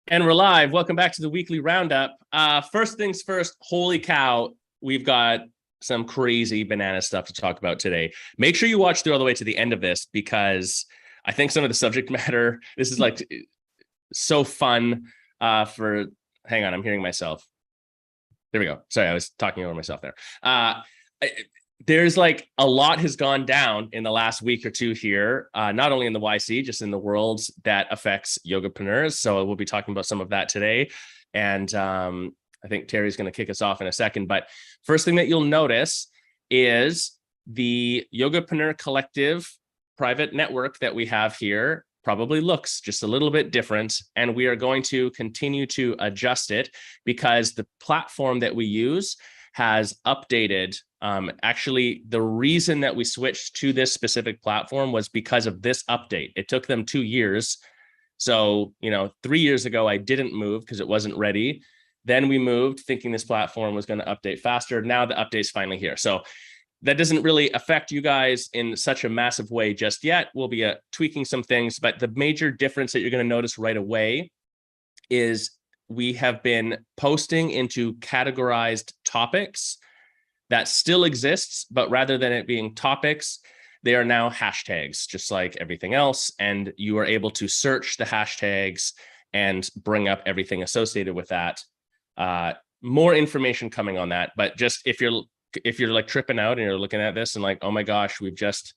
And we're live. Welcome back to the Weekly Roundup. First things first, holy cow, we've got some crazy banana stuff to talk about today. Make sure you watch through all the way to the end of this because I think some of the subject matter, this is like so fun hang on, I'm hearing myself. There we go. Sorry, I was talking over myself there. There's like a lot has gone down in the last week or two here, not only in the YC, just in the world that affects yogapreneurs. So we'll be talking about some of that today. And I think Terry's going to kick us off in a second. But first thing that you'll notice is the Yogapreneur Collective private network that we have here probably looks just a little bit different. And we are going to continue to adjust it because the platform that we use has updated. Actually, the reason that we switched to this specific platform was because of this update. It took them 2 years. So, 3 years ago, I didn't move because it wasn't ready. Then we moved thinking this platform was going to update faster. Now the update's finally here. So that doesn't really affect you guys in such a massive way just yet. We'll be tweaking some things, but the major difference that you're going to notice right away is we have been posting into categorized topics that still exists, but rather than it being topics, they are now hashtags, just like everything else. And you are able to search the hashtags and bring up everything associated with that. More information coming on that, but just if you're like tripping out and you're looking at this and like, oh my gosh, we've just,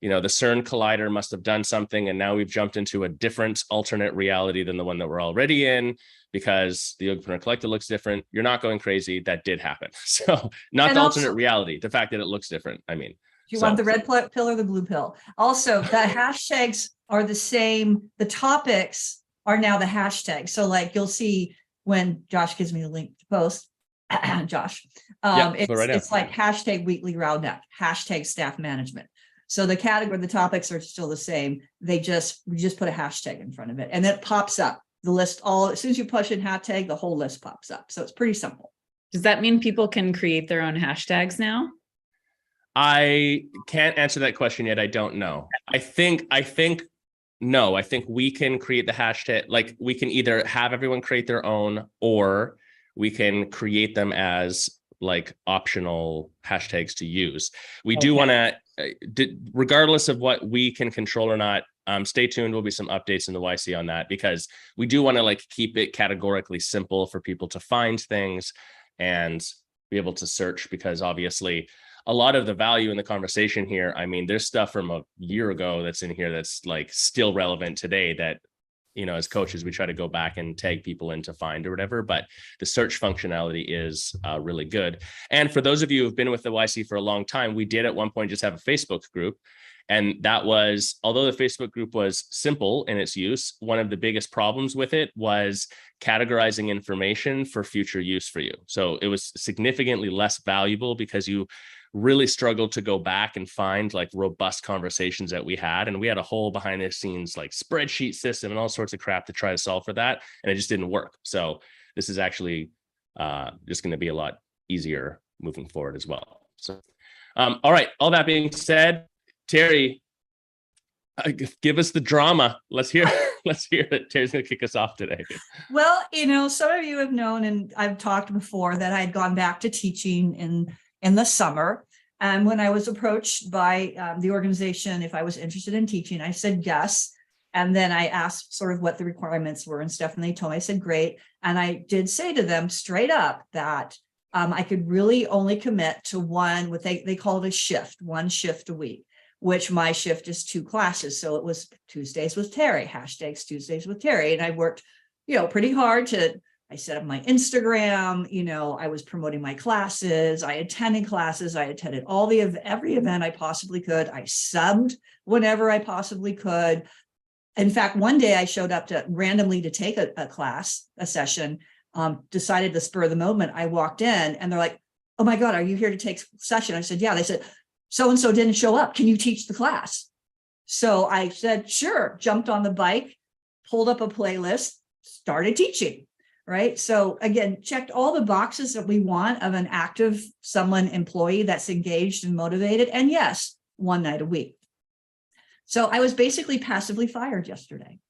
the CERN collider must have done something. And now we've jumped into a different alternate reality than the one that we're already in because the Yogapreneur Collective looks different. You're not going crazy. That did happen. So not the alternate reality, the fact that it looks different. I mean, do you want the red pill or the blue pill? Also, the hashtags are the same. The topics are now the hashtags. So like you'll see when Josh gives me the link to post, Josh, it's like hashtag Weekly Roundup, hashtag staff management. So the category, the topics are still the same. We just put a hashtag in front of it and then it pops up the list as soon as you push in hashtag, the whole list pops up. So it's pretty simple. Does that mean people can create their own hashtags now? I can't answer that question yet. I don't know. I think no, I think we can create the hashtag. Like we can either have everyone create their own or we can create them as like optional hashtags to use. We do want to, regardless of what we can control or not, stay tuned. There'll be some updates in the YC on that because we do want to like keep it categorically simple for people to find things and be able to search because obviously a lot of the value in the conversation here, I mean, there's stuff from a year ago that's in here that's like still relevant today that, as coaches, we try to go back and tag people in to find or whatever, but the search functionality is really good. And for those of you who've been with the YC for a long time, we did at one point just have a Facebook group. And that was, although the Facebook group was simple in its use, one of the biggest problems with it was categorizing information for future use for you. So it was significantly less valuable because you really struggled to go back and find like robust conversations that we had. And we had a whole behind the scenes like spreadsheet system and all sorts of crap to try to solve for that. And it just didn't work. So this is actually just going to be a lot easier moving forward as well. So, all right. All that being said, Terry, give us the drama. Let's hear it. Terry's going to kick us off today. Well, some of you have known, and I've talked before that I had gone back to teaching in the summer. And when I was approached by the organization, if I was interested in teaching, I said yes. And then I asked sort of what the requirements were and stuff. And they told me, I said, great. And I did say to them straight up that I could really only commit to one, what they call it a shift, one shift a week, which my shift is 2 classes. So it was Tuesdays with Terry, hashtags Tuesdays with Terry. And I worked, pretty hard I set up my Instagram, I was promoting my classes. I attended classes. I attended every event I possibly could. I subbed whenever I possibly could. In fact, one day I showed up randomly to take a class, a session, decided the spur of the moment. I walked in and they're like, oh my God, are you here to take a session? I said, yeah. They said, so-and-so didn't show up. Can you teach the class? So I said, sure, jumped on the bike, pulled up a playlist, started teaching. Right. So again, checked all the boxes that we want of an active employee that's engaged and motivated. And yes, one night a week. So I was basically passively fired yesterday.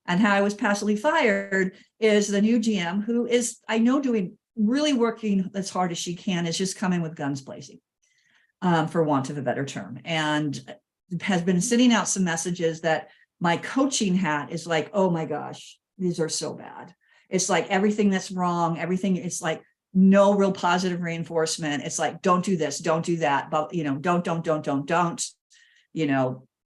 And how I was passively fired is the new GM, who is, I know, doing really working as hard as she can, is just coming with guns blazing, for want of a better term, and has been sending out some messages that my coaching hat is like, oh my gosh, these are so bad. It's like everything that's wrong, everything, it's like no real positive reinforcement. It's like, don't do this, don't do that, but don't,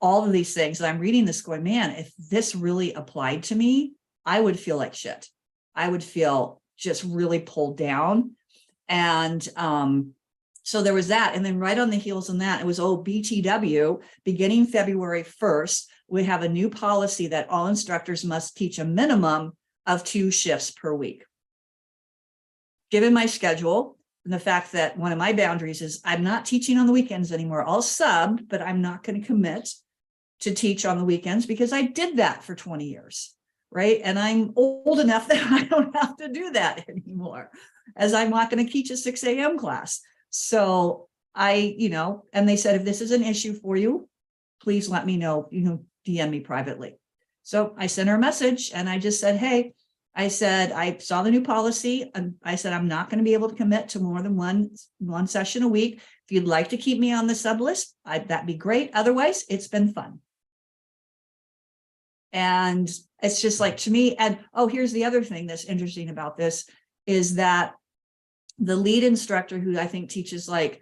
all of these things. And I'm reading this going, man, if this really applied to me, I would feel like shit. I would feel just really pulled down. And so there was that. And then right on the heels of that, it was, BTW, beginning February 1st, we have a new policy that all instructors must teach a minimum of 2 shifts per week. Given my schedule and the fact that one of my boundaries is I'm not teaching on the weekends anymore. I'll sub, but I'm not going to commit to teach on the weekends because I did that for 20 years, right? And I'm old enough that I don't have to do that anymore, as I'm not going to teach a 6 a.m. class. So and they said, if this is an issue for you, please let me know, DM me privately. So I sent her a message and I just said, hey, I said, I saw the new policy and I said, I'm not going to be able to commit to more than one session a week. If you'd like to keep me on the sub list, that'd be great. Otherwise, it's been fun. And it's just like, to me, and here's the other thing that's interesting about this is that the lead instructor, who I think teaches like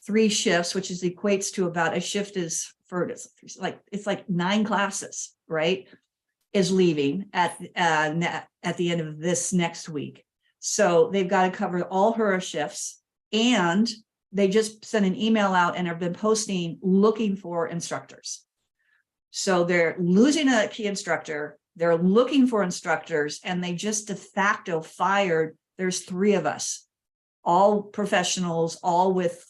3 shifts, which equates to about, a shift is for, it's like 9 classes, right? Is leaving at the end of this next week. So they've got to cover all her shifts, and they just sent an email out and have been posting looking for instructors. So they're losing a key instructor, they're looking for instructors, and they just de facto fired. There's 3 of us, all professionals, all with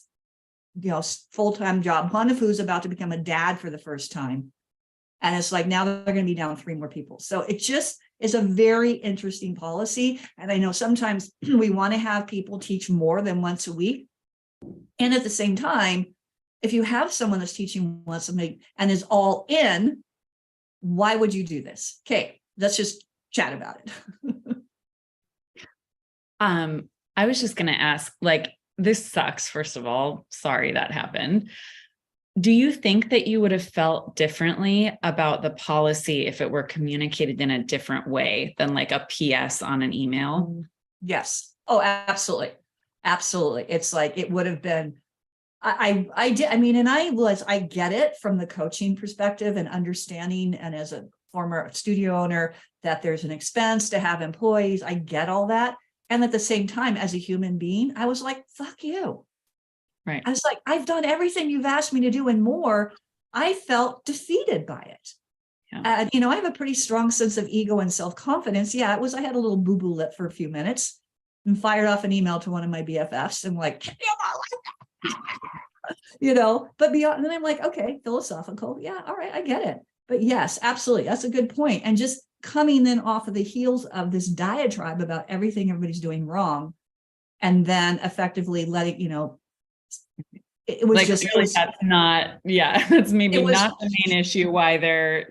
full-time job, one of who's about to become a dad for the first time. And it's like, now they're going to be down 3 more people. So it just is a very interesting policy. And I know sometimes we want to have people teach more than once a week. And at the same time, if you have someone that's teaching once a week and is all in, why would you do this? Okay, let's just chat about it. I was just going to ask, this sucks, first of all. Sorry that happened. Do you think that you would have felt differently about the policy if it were communicated in a different way than like a PS on an email? Yes. Oh, absolutely. Absolutely. It's like, it would have been, I did. I mean, and I get it from the coaching perspective and understanding. And as a former studio owner, that there's an expense to have employees. I get all that. And at the same time, as a human being, I was like, fuck you. Right. I was like, I've done everything you've asked me to do and more. I felt defeated by it. Yeah. I have a pretty strong sense of ego and self-confidence. Yeah, I had a little boo-boo lip for a few minutes and fired off an email to one of my BFFs and like, but beyond, and then I'm like, okay, philosophical. Yeah. All right. I get it. But yes, absolutely. That's a good point. And just coming then off of the heels of this diatribe about everything everybody's doing wrong, and then effectively letting, it was just, that's not, that's maybe not the main issue why they're,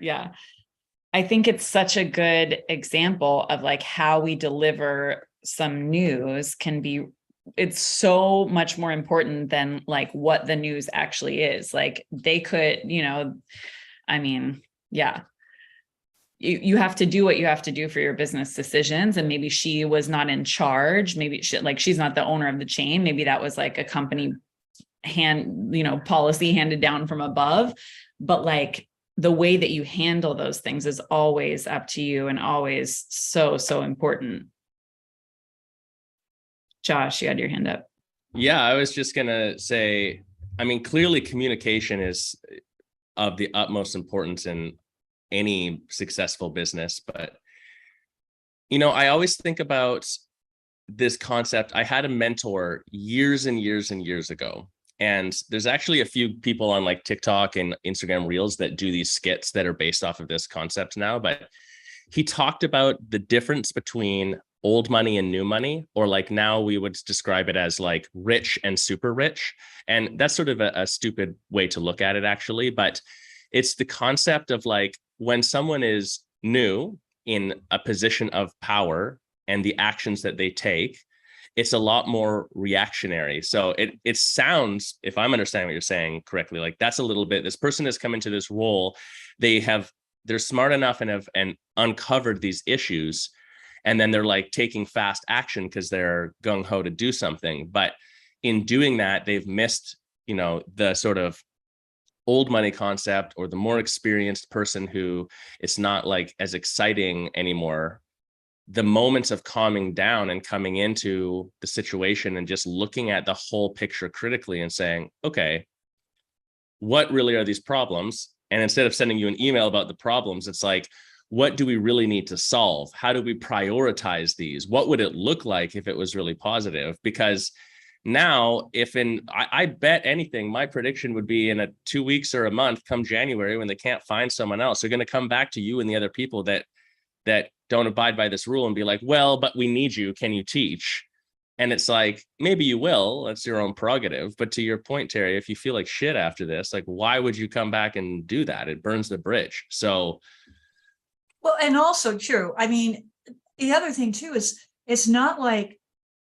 I think it's such a good example of like how we deliver some news can be, it's so much more important than like what the news actually is. Like they could, you have to do what you have to do for your business decisions. And maybe she was not in charge. Maybe she's not the owner of the chain. Maybe that was like a company policy handed down from above. But like the way that you handle those things is always up to you and always so, so important. Josh, you had your hand up. Yeah, I was just going to say, clearly communication is of the utmost importance in any successful business. But, I always think about this concept. I had a mentor years and years and years ago. And there's actually a few people on like TikTok and Instagram Reels that do these skits that are based off of this concept now. But he talked about the difference between old money and new money, or like now we would describe it as like rich and super rich. And that's sort of a stupid way to look at it, actually. But it's the concept of like when someone is new in a position of power and the actions that they take, it's a lot more reactionary. So it sounds, if I'm understanding what you're saying correctly, like that's a little bit, this person has come into this role, they're smart enough and have uncovered these issues, and then they're like taking fast action because they're gung-ho to do something. But in doing that, they've missed, the sort of old money concept, or the more experienced person who it's not like as exciting anymore, the moments of calming down and coming into the situation and just looking at the whole picture critically and saying, okay, what really are these problems? And instead of sending you an email about the problems, it's like, what do we really need to solve? How do we prioritize these? What would it look like if it was really positive? Because now, I bet anything, my prediction would be in 2 weeks or a month, come January, when they can't find someone else, they're going to come back to you and the other people that don't abide by this rule and be like, well, but we need you. Can you teach? And it's like, maybe you will, that's your own prerogative. But to your point, Terry, if you feel like shit after this, like, why would you come back and do that? It burns the bridge. So. Well, and also true. I mean, the other thing too is it's not like,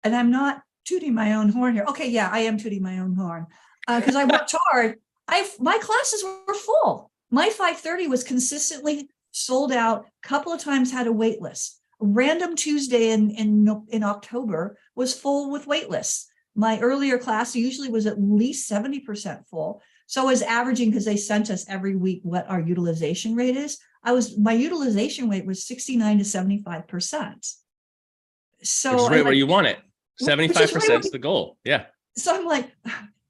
and I'm not tooting my own horn here. Okay. Yeah, I am tooting my own horn because I worked hard. My classes were full. My 5:30 was consistently sold out. A couple of times had a wait list. A random Tuesday in October was full with wait lists. My earlier class usually was at least 70% full. So I was averaging, because they sent us every week what our utilization rate is. My utilization rate was 69 to 75%. So which is right where you want it. 75% is the goal. Yeah. So I'm like,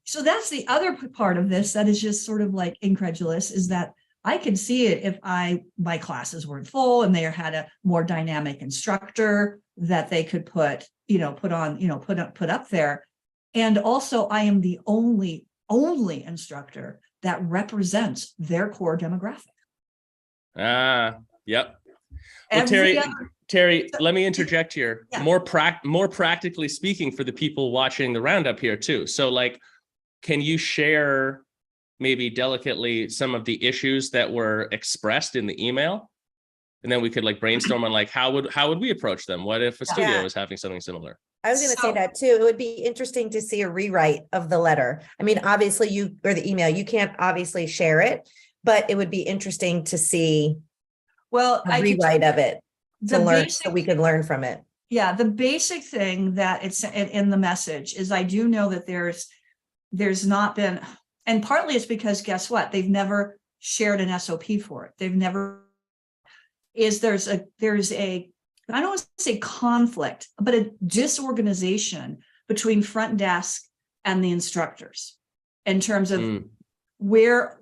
so that's the other part of this that is just sort of like incredulous, is that I could see it if my classes weren't full and they had a more dynamic instructor that they could put up there. And also I am the only instructor that represents their core demographic. Yep. Well, Terry, let me interject here. Yeah. More practically speaking, for the people watching the roundup here too. So like, can you share maybe delicately some of the issues that were expressed in the email? And then we could like brainstorm on like, how would we approach them? What if a studio is having something similar? I was going to say that too. It would be interesting to see a rewrite of the letter. I mean, obviously the email, you can't obviously share it, but it would be interesting to see a rewrite of it to learn, so we could learn from it. Yeah. The basic thing that it's in the message is, I do know that there's not been, and partly it's because guess what? They've never shared an SOP for it. There's a, I don't want to say conflict, but a disorganization between front desk and the instructors in terms of we're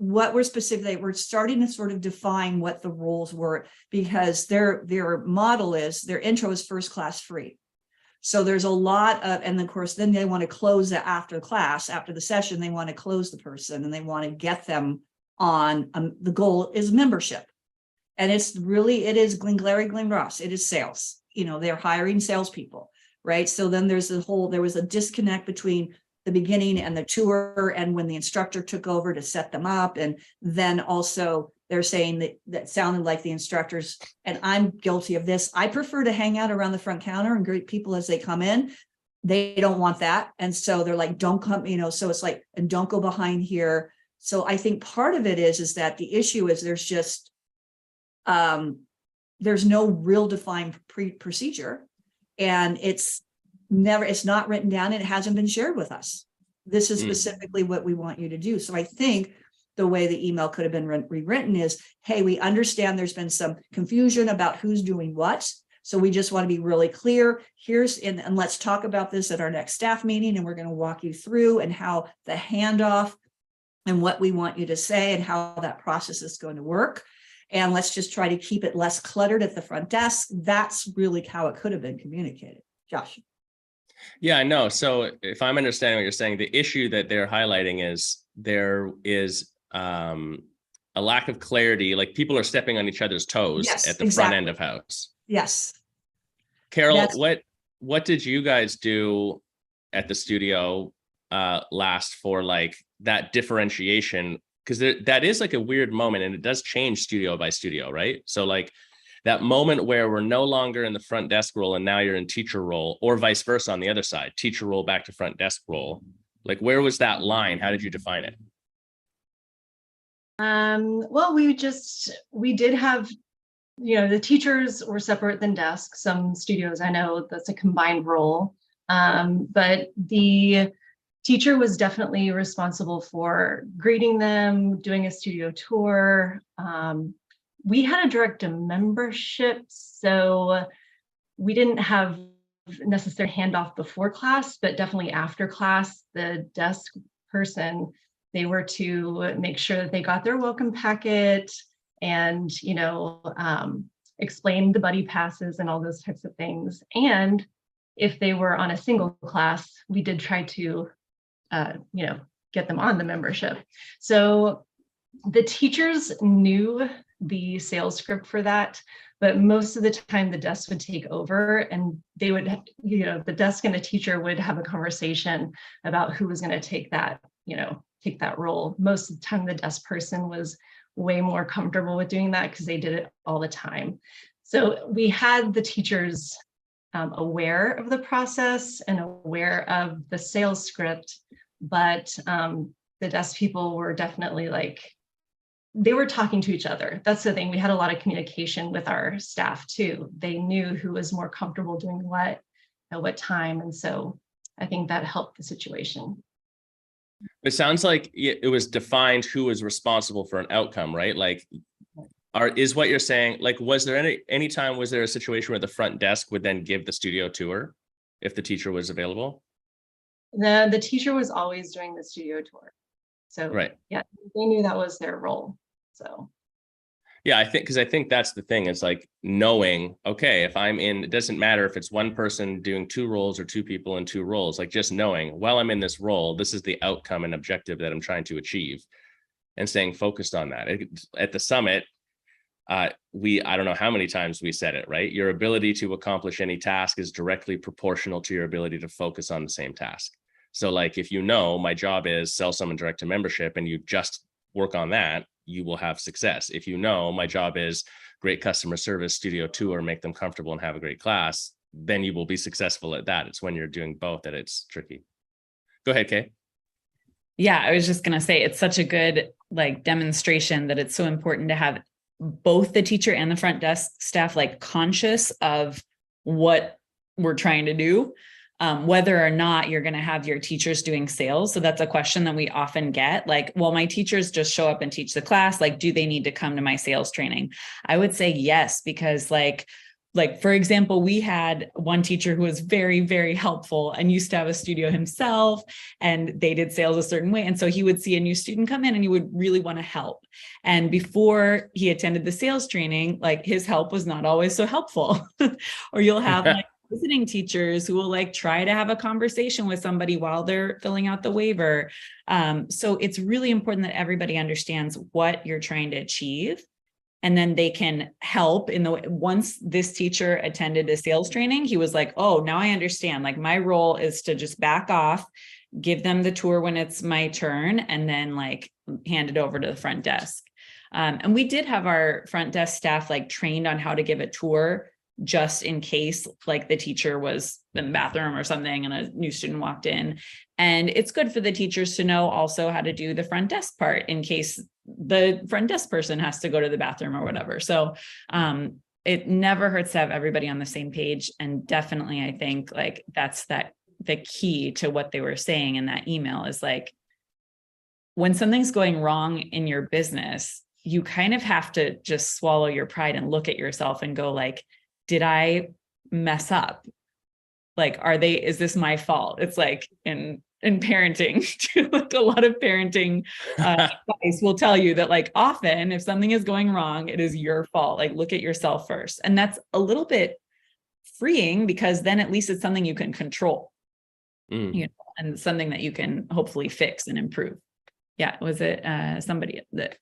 starting to sort of define what the roles were, because their model is, their intro is first class free. So there's a lot of, and of course, then they want to close it after class, after the session, they want to close the person and they want to get them on, the goal is membership. And it is Glenglarry Glenross. It is sales. They're hiring salespeople, right? So then there was a disconnect between the beginning and the tour, and when the instructor took over to set them up. And then also they're saying that sounded like the instructors, and I'm guilty of this, I prefer to hang out around the front counter and greet people as they come in. They don't want that. And so they're like, don't come, so it's like, and don't go behind here. So I think part of it is that the issue is there's just, there's no real defined procedure, and it's not written down, and it hasn't been shared with us. This is specifically what we want you to do. So I think the way the email could have been rewritten is, hey, we understand there's been some confusion about who's doing what. So we just want to be really clear. And let's talk about this at our next staff meeting. And we're going to walk you through and how the handoff and what we want you to say and how that process is going to work. And let's just try to keep it less cluttered at the front desk. That's really how it could have been communicated. Josh. Yeah, I know. So if I'm understanding what you're saying, the issue that they're highlighting is there is a lack of clarity. Like people are stepping on each other's toes at the front end of house. Yes. Carol, what did you guys do at the studio last for like that differentiation? Because that is like a weird moment, and it does change studio by studio, right? So like that moment where we're no longer in the front desk role and now you're in teacher role, or vice versa on the other side, teacher role back to front desk role. Like, where was that line? How did you define it? Well, we did have, the teachers were separate than desks. Some studios, I know that's a combined role. But the teacher was definitely responsible for greeting them, doing a studio tour. We had a direct to membership, so we didn't have necessary handoff before class, but definitely after class, the desk person, they were to make sure that they got their welcome packet and, explain the buddy passes and all those types of things. And if they were on a single class, we did try to, get them on the membership. So the teachers knew the sales script for that, but most of the time the desk would take over and they would, the desk and the teacher would have a conversation about who was going to take that role. Most of the time the desk person was way more comfortable with doing that because they did it all the time. So we had the teachers aware of the process and aware of the sales script, but the desk people were definitely they were talking to each other. That's the thing. We had a lot of communication with our staff too. They knew who was more comfortable doing what at what time. And so I think that helped the situation. It sounds like it was defined who was responsible for an outcome, right? Is what you're saying, was there any time, was there a situation where the front desk would then give the studio tour if the teacher was available? The teacher was always doing the studio tour. So right. Yeah, they knew that was their role. So yeah, I think that's the thing. It's knowing, okay, if I'm in, it doesn't matter if it's one person doing two roles or two people in two roles, just knowing, while I'm in this role, this is the outcome and objective that I'm trying to achieve, and staying focused on that. At the summit, I don't know how many times we said it, right? Your ability to accomplish any task is directly proportional to your ability to focus on the same task. So if my job is sell someone direct to membership and you just work on that, you will have success. If my job is great customer service, studio tour, make them comfortable and have a great class, then you will be successful at that. It's when you're doing both that it's tricky. Go ahead, Kay. Yeah, I was just going to say, it's such a good demonstration that it's so important to have both the teacher and the front desk staff conscious of what we're trying to do, whether or not you're going to have your teachers doing sales. So that's a question that we often get, well, my teachers just show up and teach the class, do they need to come to my sales training? I would say yes, because for example, we had one teacher who was very, very helpful and used to have a studio himself, and they did sales a certain way. And so he would see a new student come in and he would really want to help. And before he attended the sales training, his help was not always so helpful. Or you'll have visiting teachers who will try to have a conversation with somebody while they're filling out the waiver. So it's really important that everybody understands what you're trying to achieve. And then they can help once this teacher attended a sales training, he was oh, now I understand. My role is to just back off, give them the tour when it's my turn, and then hand it over to the front desk. And we did have our front desk staff trained on how to give a tour just in case the teacher was in the bathroom or something and a new student walked in. And it's good for the teachers to know also how to do the front desk part in case the front desk person has to go to the bathroom or whatever. So it never hurts to have everybody on the same page. And definitely, I think that's the key to what they were saying in that email is when something's going wrong in your business, you kind of have to just swallow your pride and look at yourself and go did I mess up? Is this my fault? It's in parenting, a lot of parenting advice will tell you that often if something is going wrong, it is your fault. Look at yourself first. And that's a little bit freeing because then at least it's something you can control, and something that you can hopefully fix and improve. Yeah. Was it somebody that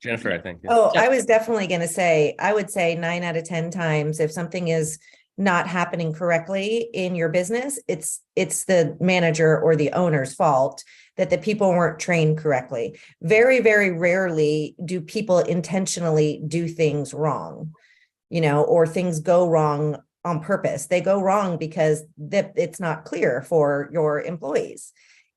Jennifer, I think. Oh, I was definitely going to say, I would say 9 out of 10 times, if something is not happening correctly in your business, it's the manager or the owner's fault that the people weren't trained correctly. Very, very rarely do people intentionally do things wrong. or things go wrong on purpose. They go wrong because it's not clear for your employees.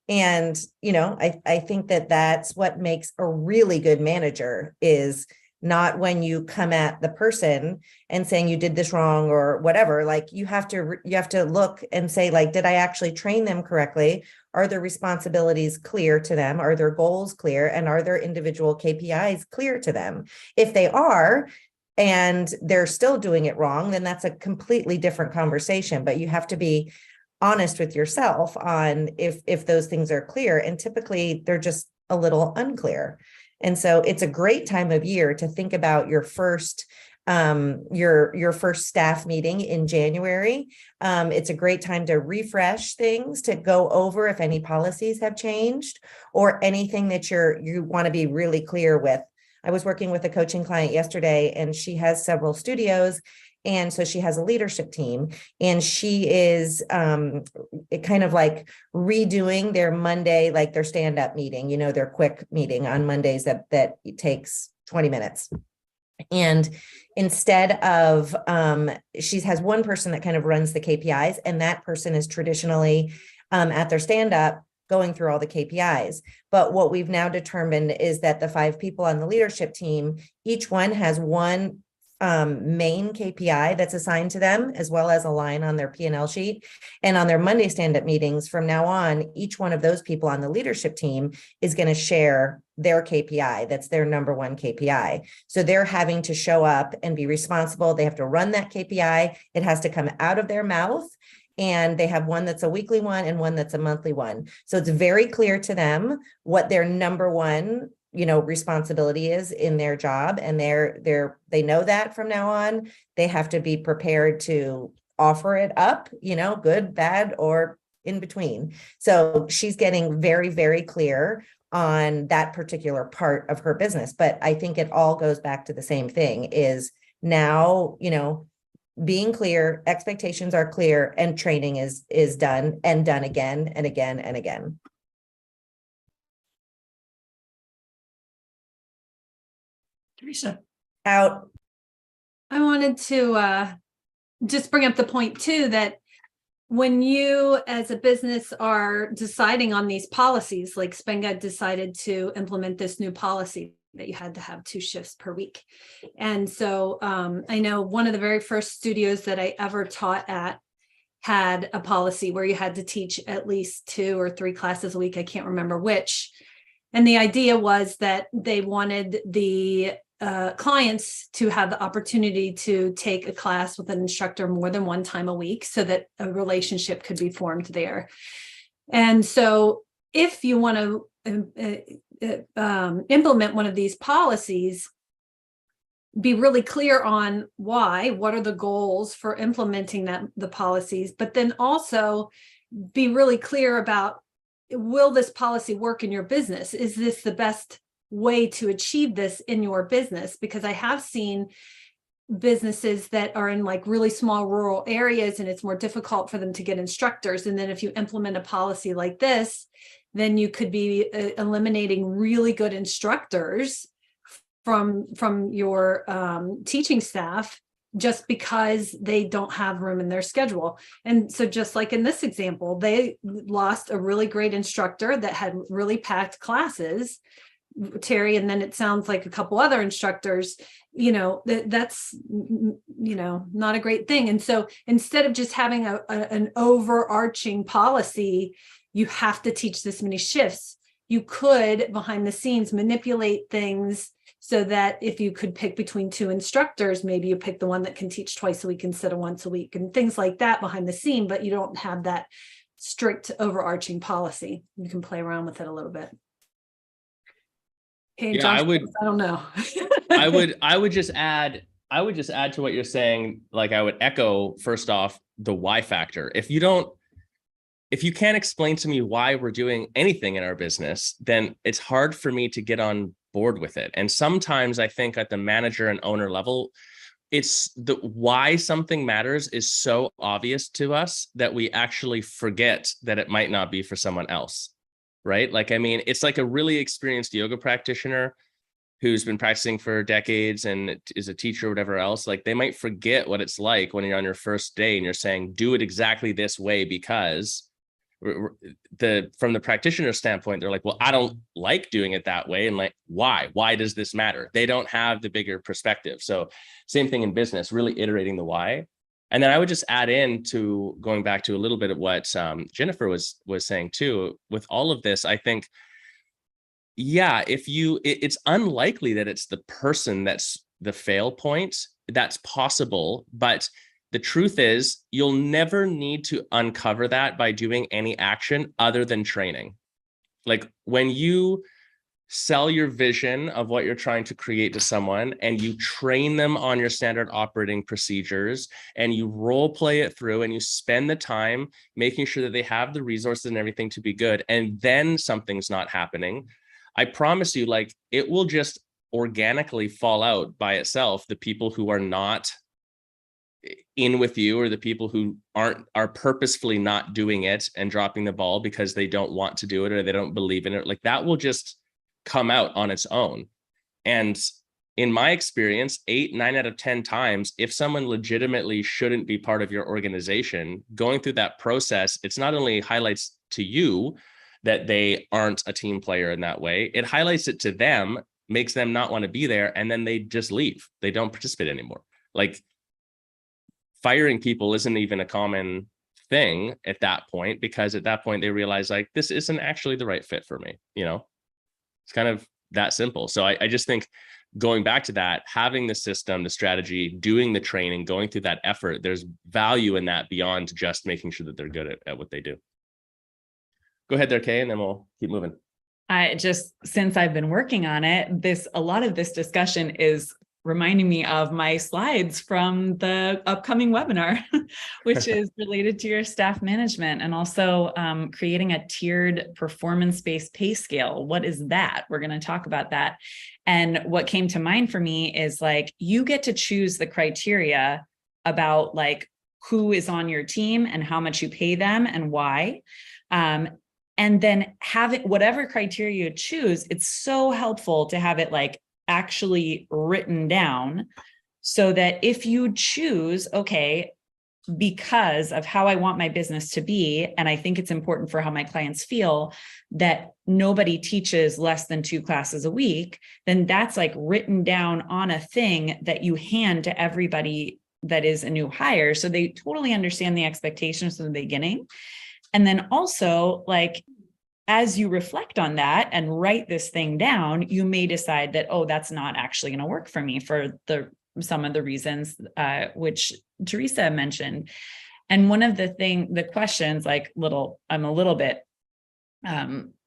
And, I think that that's what makes a really good manager, is not when you come at the person and saying you did this wrong or whatever. Like, you have to look and say, like, did I actually train them correctly? Are their responsibilities clear to them? Are their goals clear? And are their individual KPIs clear to them? If they are, and they're still doing it wrong, then that's a completely different conversation. But you have to be honest with yourself on if those things are clear, and typically they're just a little unclear. And so it's a great time of year to think about your first your first staff meeting in January. It's a great time to refresh things, to go over if any policies have changed or anything that you want to be really clear with. I was working with a coaching client yesterday, and she has several studios. And so she has a leadership team, and she is kind of like redoing their Monday, like their stand-up meeting, their quick meeting on Mondays that takes 20 minutes. And instead of, she has one person that kind of runs the KPIs, and that person is traditionally at their stand-up going through all the KPIs. But what we've now determined is that the 5 people on the leadership team, each one has one main KPI that's assigned to them, as well as a line on their P&L sheet. And on their Monday stand-up meetings from now on, each one of those people on the leadership team is going to share their KPI. That's their number one KPI. So they're having to show up and be responsible. They have to run that KPI. It has to come out of their mouth. And they have one that's a weekly one and one that's a monthly one. So it's very clear to them what their number one responsibility is in their job. And they know that from now on. They have to be prepared to offer it up, good, bad, or in between. So she's getting very, very clear on that particular part of her business. But I think it all goes back to the same thing, is now, being clear, expectations are clear, and training is done and done again and again and again. Teresa. Out. I wanted to just bring up the point too, that when you as a business are deciding on these policies, like Spenga decided to implement this new policy that you had to have 2 shifts per week. And so I know one of the very first studios that I ever taught at had a policy where you had to teach at least 2 or 3 classes a week. I can't remember which. And the idea was that they wanted the clients to have the opportunity to take a class with an instructor more than one time a week, so that a relationship could be formed there. And so if you want to implement one of these policies, be really clear on what are the goals for implementing the policies, but then also be really clear about, will this policy work in your business? Is this the best way to achieve this in your business? Because I have seen businesses that are in like really small rural areas, and it's more difficult for them to get instructors. And then if you implement a policy like this, then you could be eliminating really good instructors from your teaching staff, just because they don't have room in their schedule. And so just like in this example, they lost a really great instructor that had really packed classes, Terry, and then it sounds like a couple other instructors, that's, not a great thing. And so instead of just having an overarching policy, you have to teach this many shifts, you could behind the scenes manipulate things so that if you could pick between 2 instructors, maybe you pick the one that can teach twice a week instead of once a week, and things like that behind the scene, but you don't have that strict overarching policy. You can play around with it a little bit. Okay, Yeah, Josh, I don't know. I would just add to what you're saying. Like, I would echo, first off, the why factor. If you can't explain to me why we're doing anything in our business, then it's hard for me to get on board with it. And sometimes I think at the manager and owner level, it's the why something matters is so obvious to us that we actually forget that it might not be for someone else. Right? Like, I mean, it's like a really experienced yoga practitioner who's been practicing for decades and is a teacher or whatever else, like they might forget what it's like when you're on your first day and you're saying, do it exactly this way, because from the practitioner standpoint, they're like, well, I don't like doing it that way. And like, why does this matter? They don't have the bigger perspective. So same thing in business, really iterating the why. And then I would just add in to going back to a little bit of what Jennifer was saying too, with all of this, I think, yeah, it's unlikely that it's the person that's the fail point. That's possible, but the truth is you'll never need to uncover that by doing any action other than training. Like when you sell your vision of what you're trying to create to someone and you train them on your standard operating procedures and you role play it through and you spend the time making sure that they have the resources and everything to be good, and then something's not happening, I promise you, like, it will just organically fall out by itself. The people who are not in with you, or the people who are purposefully not doing it and dropping the ball because they don't want to do it or they don't believe in it, like that will just come out on its own. And in my experience, 9 out of 10 times, if someone legitimately shouldn't be part of your organization, going through that process, it's not only highlights to you that they aren't a team player in that way, it highlights it to them, makes them not want to be there, and then they just leave. They don't participate anymore. Like, firing people isn't even a common thing at that point, because at that point they realize, like, this isn't actually the right fit for me. It's kind of that simple. So I just think, going back to that, having the system, the strategy, doing the training, going through that effort, there's value in that beyond just making sure that they're good at what they do. Go ahead there, Kay, and then we'll keep moving. Since I've been working on it, a lot of this discussion is reminding me of my slides from the upcoming webinar, which is related to your staff management, and also creating a tiered performance-based pay scale. What is that? We're going to talk about that. And what came to mind for me is, like, you get to choose the criteria about like who is on your team and how much you pay them and why. And then have it, whatever criteria you choose, it's so helpful to have it like actually written down, so that if you choose, okay, because of how I want my business to be, and I think it's important for how my clients feel, that nobody teaches less than 2 classes a week, then that's like written down on a thing that you hand to everybody that is a new hire, so they totally understand the expectations from the beginning. And then also, like, as you reflect on that and write this thing down, you may decide that, oh, that's not actually going to work for me for some of the reasons which Teresa mentioned. And one of the questions, like, I'm a little bit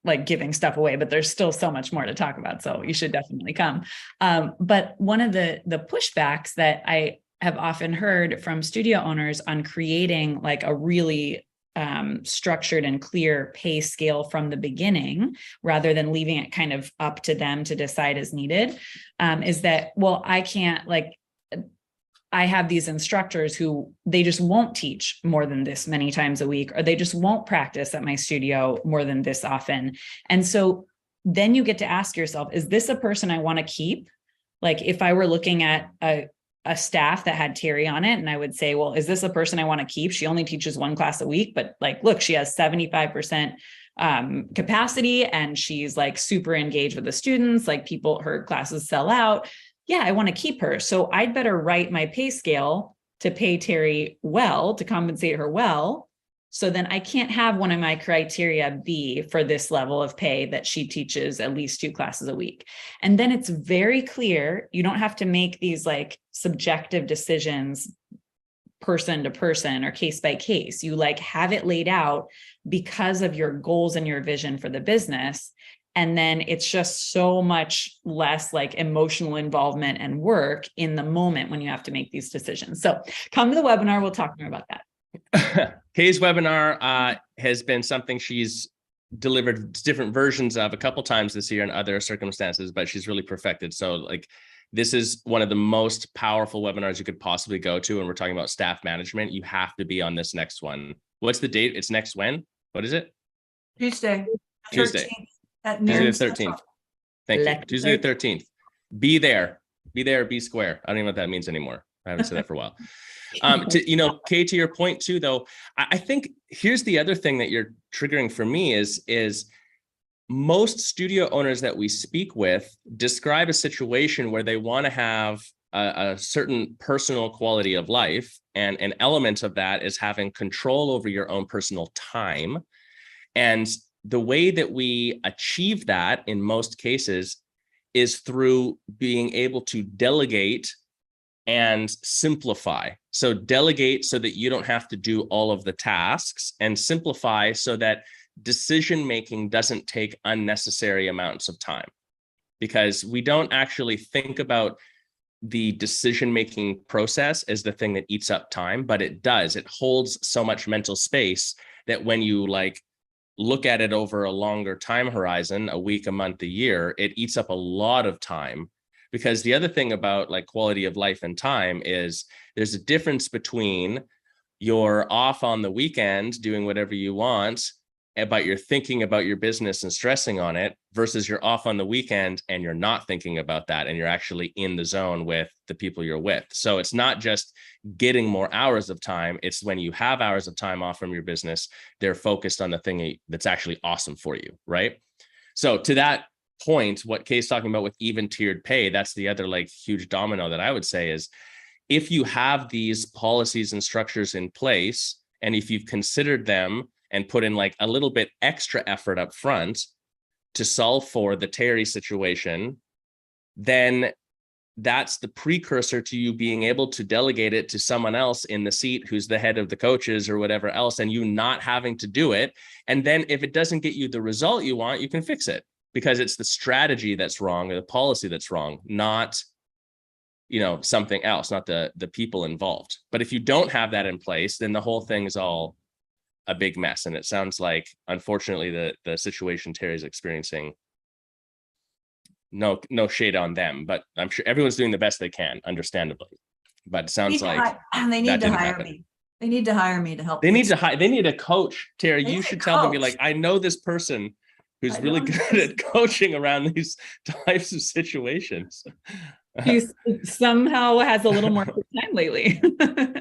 like giving stuff away, but there's still so much more to talk about, so you should definitely come. But one of the pushbacks that I have often heard from studio owners on creating like a really structured and clear pay scale from the beginning, rather than leaving it kind of up to them to decide as needed, is that, well, I can't, like, I have these instructors who they just won't teach more than this many times a week, or they just won't practice at my studio more than this often. And so then you get to ask yourself, is this a person I want to keep? Like, if I were looking at a staff that had Terry on it, and I would say, well, is this a person I want to keep? She only teaches 1 class a week, but like, look, she has 75% capacity, and she's like super engaged with the students, like her classes sell out. Yeah, I want to keep her. So I'd better write my pay scale to pay Terry well, to compensate her well. So then I can't have one of my criteria be for this level of pay that she teaches at least 2 classes a week. And then it's very clear. You don't have to make these like subjective decisions person to person or case by case. You like have it laid out because of your goals and your vision for the business. And then it's just so much less like emotional involvement and work in the moment when you have to make these decisions. So come to the webinar. We'll talk more about that. Kay's webinar has been something she's delivered different versions of a couple times this year in other circumstances, but she's really perfected. So like, this is one of the most powerful webinars you could possibly go to. And we're talking about staff management. You have to be on this next one. What's the date? It's next when? What is it? Tuesday. Tuesday. 13th at noon. Tuesday the 13th. Thank you. Tuesday the 13th. be there, be square. I don't even know what that means anymore. I haven't said that for a while. Kay, to your point too, though, I think here's the other thing that you're triggering for me is most studio owners that we speak with describe a situation where they want to have a certain personal quality of life. And an element of that is having control over your own personal time. And the way that we achieve that in most cases is through being able to delegate and simplify. So delegate so that you don't have to do all of the tasks, and simplify so that decision-making doesn't take unnecessary amounts of time, because we don't actually think about the decision-making process as the thing that eats up time, but it does. It holds so much mental space that when you like look at it over a longer time horizon, a week, a month, a year, it eats up a lot of time. Because the other thing about like quality of life and time is there's a difference between you're off on the weekend doing whatever you want, but you're thinking about your business and stressing on it, versus you're off on the weekend and you're not thinking about that and you're actually in the zone with the people you're with. So it's not just getting more hours of time. It's when you have hours of time off from your business, they're focused on the thing that's actually awesome for you, right? So to that point, what Kay's talking about with even tiered pay, that's the other like huge domino that I would say is, if you have these policies and structures in place, and if you've considered them and put in like a little bit extra effort up front to solve for the Terry situation, then that's the precursor to you being able to delegate it to someone else in the seat who's the head of the coaches or whatever else, and you not having to do it. And then if it doesn't get you the result you want, you can fix it, because it's the strategy that's wrong or the policy that's wrong, not something else, not the people involved. But if you don't have that in place, then the whole thing is all a big mess. And it sounds like, unfortunately, the situation Terry's experiencing, no shade on them, but I'm sure everyone's doing the best they can, understandably. But it sounds like they need to hire me. They need to hire me to help. They need a coach, Terry. You should tell them, be like, I know this person who's really good at coaching around these types of situations. He somehow has a little more free time lately.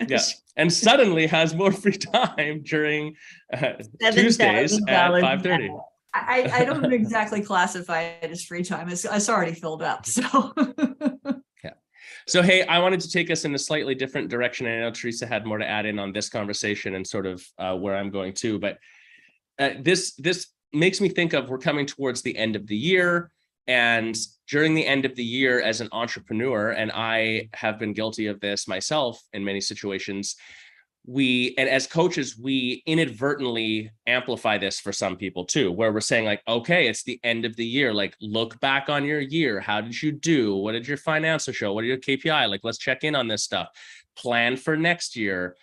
Yeah, and suddenly has more free time during Tuesdays at 5:30. I don't exactly classify it as free time. It's already filled up. So yeah. So hey, I wanted to take us in a slightly different direction. I know Teresa had more to add in on this conversation and sort of where I'm going to, but this makes me think of, we're coming towards the end of the year. And during the end of the year, as an entrepreneur, and I have been guilty of this myself in many situations, and as coaches, we inadvertently amplify this for some people too, where we're saying like, okay, it's the end of the year. Like, look back on your year. How did you do? What did your financials show? What are your KPI? Like, let's check in on this stuff. Plan for next year.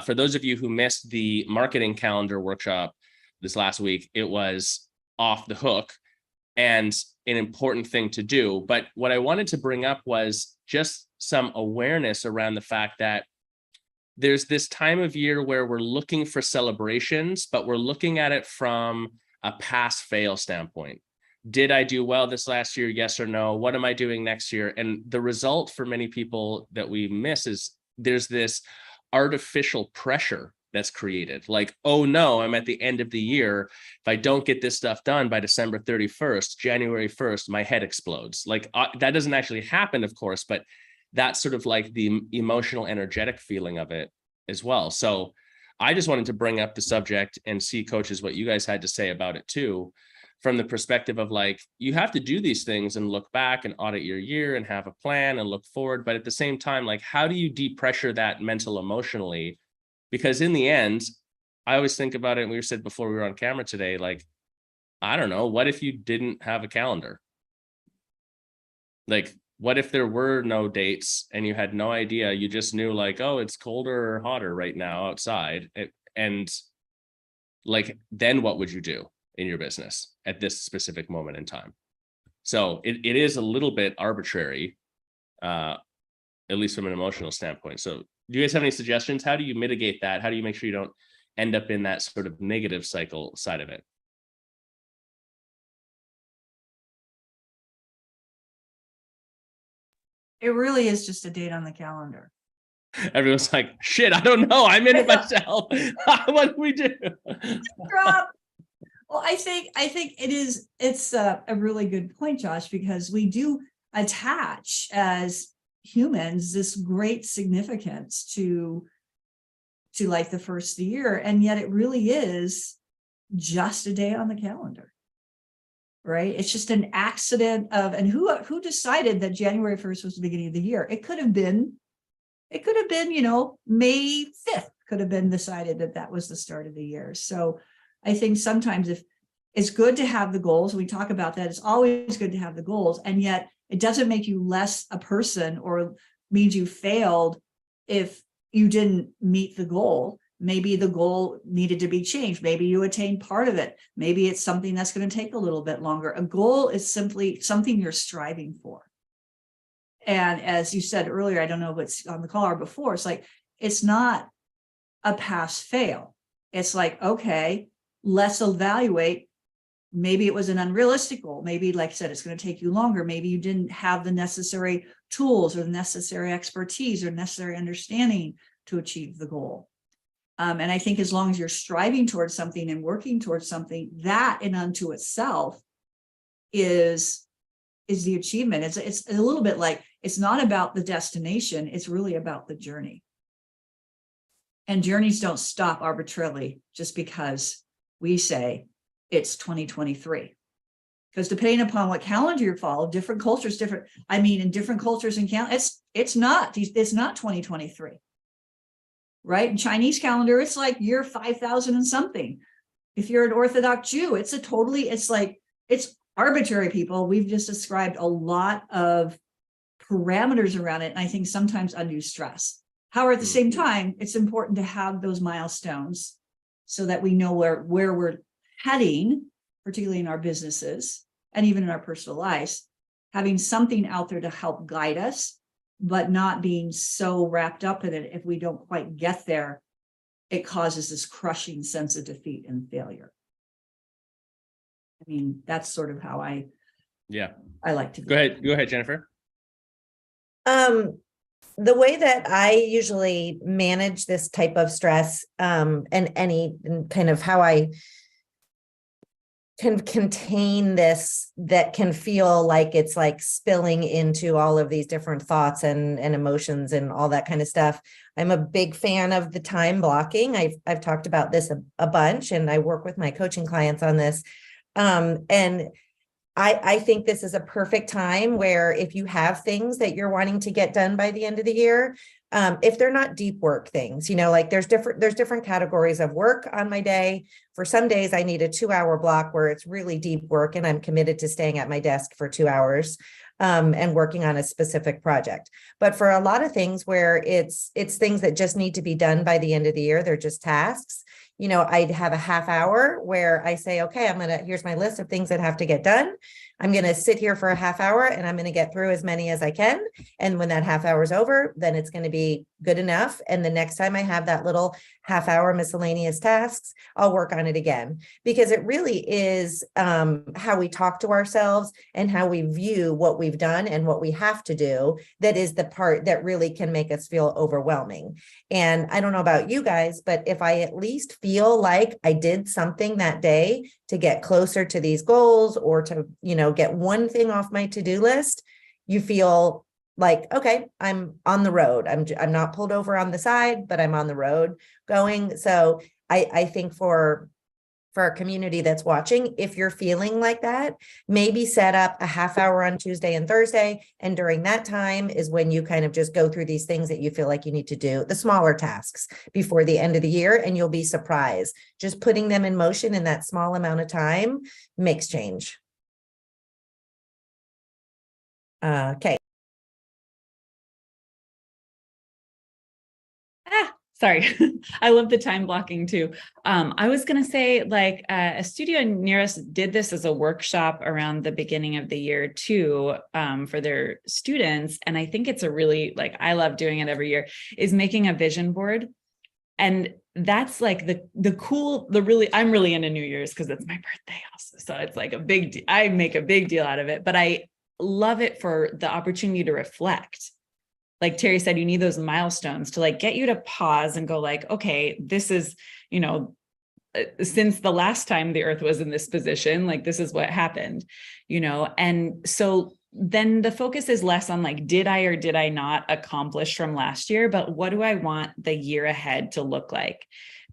For those of you who missed the marketing calendar workshop this last week, it was off the hook and an important thing to do. But what I wanted to bring up was just some awareness around the fact that there's this time of year where we're looking for celebrations, but we're looking at it from a pass fail standpoint. Did I do well this last year? Yes or no? What am I doing next year? And the result for many people that we miss is there's this artificial pressure that's created. Like, oh no, I'm at the end of the year. If I don't get this stuff done by December 31st, January 1st, my head explodes. Like that doesn't actually happen, of course, but that's sort of like the emotional, energetic feeling of it as well. So I just wanted to bring up the subject and see, coaches, what you guys had to say about it too, from the perspective of like, you have to do these things and look back and audit your year and have a plan and look forward. But at the same time, like, how do you depressure that mental, emotionally? Because in the end, I always think about it, and we said before we were on camera today, like, I don't know, what if you didn't have a calendar? Like, what if there were no dates and you had no idea? You just knew like, oh, it's colder or hotter right now outside. And like, then what would you do in your business at this specific moment in time? So it is a little bit arbitrary, at least from an emotional standpoint. So do you guys have any suggestions? How do you mitigate that? How do you make sure you don't end up in that sort of negative cycle side of it? It really is just a date on the calendar. Everyone's like, shit, I don't know. I'm in it myself. What do we do? Drop. Well, I think it's a really good point, Josh, because we do attach as humans this great significance to like the first of the year, and yet it really is just a day on the calendar, right? It's just an accident of, and who decided that January 1st was the beginning of the year? It could have been, May 5th could have been decided that was the start of the year. So I think sometimes if it's good to have the goals, we talk about that, it's always good to have the goals, and yet it doesn't make you less a person or means you failed if you didn't meet the goal. Maybe the goal needed to be changed. Maybe you attained part of it. Maybe it's something that's going to take a little bit longer. A goal is simply something you're striving for. And as you said earlier, I don't know if it's on the call or before, it's like, it's not a pass fail. It's like, okay, let's evaluate. Maybe it was an unrealistic goal. Maybe, like I said, it's going to take you longer. Maybe you didn't have the necessary tools or the necessary expertise or necessary understanding to achieve the goal. And I think as long as you're striving towards something and working towards something, that in unto itself is the achievement. It's a little bit like, it's not about the destination. It's really about the journey. And journeys don't stop arbitrarily just because we say it's 2023. Because depending upon what calendar you follow, different cultures, different. I mean, in different cultures and it's not 2023. Right? In Chinese calendar, it's like year 5,000 and something. If you're an Orthodox Jew, it's arbitrary, people. We've just described a lot of parameters around it, and I think sometimes undue stress. However, at the same time, it's important to have those milestones so that we know where we're heading, particularly in our businesses and even in our personal lives, having something out there to help guide us, but not being so wrapped up in it. If we don't quite get there, it causes this crushing sense of defeat and failure. I mean, that's sort of how I like to Go ahead, Jennifer. The way that I usually manage this type of stress, and kind of how I can contain this, that can feel like it's like spilling into all of these different thoughts and emotions and all that kind of stuff. I'm a big fan of the time blocking. I've talked about this a bunch, and I work with my coaching clients on this. And I think this is a perfect time where if you have things that you're wanting to get done by the end of the year, if they're not deep work things, like there's different categories of work on my day. For some days, I need a 2-hour block where it's really deep work and I'm committed to staying at my desk for 2 hours and working on a specific project. But for a lot of things where it's things that just need to be done by the end of the year, they're just tasks. I'd have a half hour where I say, okay, here's my list of things that have to get done. I'm going to sit here for a half hour and I'm going to get through as many as I can. And when that half hour is over, then it's going to be good enough. And the next time I have that little half hour miscellaneous tasks, I'll work on it again, because it really is how we talk to ourselves and how we view what we've done and what we have to do. That is the part that really can make us feel overwhelming. And I don't know about you guys, but if I at least feel like I did something that day to get closer to these goals, or to, get one thing off my to-do list, you feel like, okay, I'm on the road. I'm not pulled over on the side, but I'm on the road going. So I think for our community that's watching, if you're feeling like that, maybe set up a half hour on Tuesday and Thursday. And during that time is when you kind of just go through these things that you feel like you need to do, the smaller tasks before the end of the year. And you'll be surprised. Just putting them in motion in that small amount of time makes change. Okay. Sorry. I love the time blocking too. I was going to say, like, a studio near us did this as a workshop around the beginning of the year too, for their students. And I think it's a really, I love doing it every year, is making a vision board. And that's like I'm really into New Year's because it's my birthday also. So it's like I make a big deal out of it, but I love it for the opportunity to reflect. Like Terry said, you need those milestones to like get you to pause and go like, okay, this is, you know, since the last time the earth was in this position, like this is what happened, you know? And so then the focus is less on like, did I or did I not accomplish from last year, but what do I want the year ahead to look like?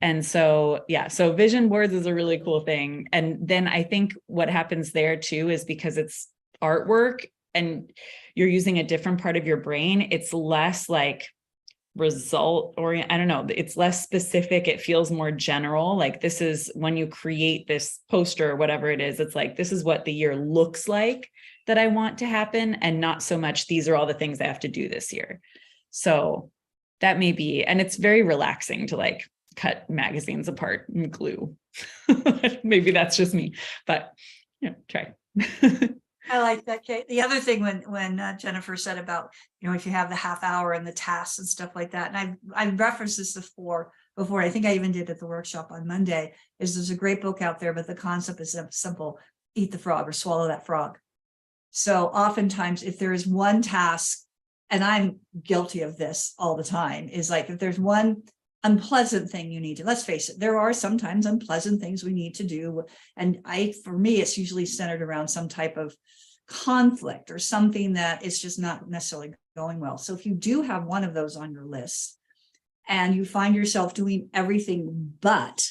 And so, yeah, so vision boards is a really cool thing. And then I think what happens there too, is because it's artwork and you're using a different part of your brain, it's less like result oriented. I don't know, it's less specific. It feels more general. Like this is when you create this poster or whatever it is, it's like, this is what the year looks like that I want to happen. And not so much, these are all the things I have to do this year. So that may be, and it's very relaxing to like cut magazines apart and glue. Maybe that's just me, but you know, try. I like that, Kate. The other thing when Jennifer said about, you know, if you have the half hour and the tasks and stuff like that, and I've referenced this before, I think I even did at the workshop on Monday, is there's a great book out there, but the concept is simple: eat the frog or swallow that frog. So oftentimes if there is one task, and I'm guilty of this all the time, is like if there's one unpleasant thing you need to, let's face it, there are sometimes unpleasant things we need to do. And for me, it's usually centered around some type of conflict or something that is just not necessarily going well. So if you do have one of those on your list and you find yourself doing everything but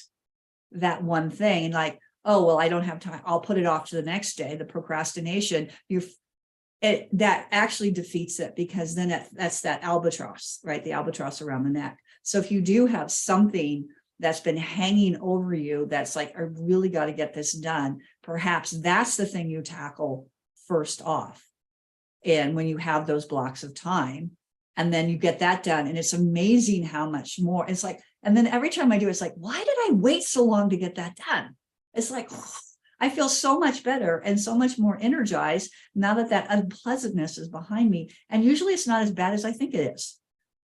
that one thing, like, oh, well, I don't have time, I'll put it off to the next day, the procrastination, that actually defeats it, because then that's that albatross, right? The albatross around the neck. So if you do have something that's been hanging over you, that's like, I really got to get this done, perhaps that's the thing you tackle first off. And when you have those blocks of time, and then you get that done, and it's amazing how much more it's like, and then every time I do, it's like, why did I wait so long to get that done? It's like, I feel so much better and so much more energized now that unpleasantness is behind me. And usually it's not as bad as I think it is,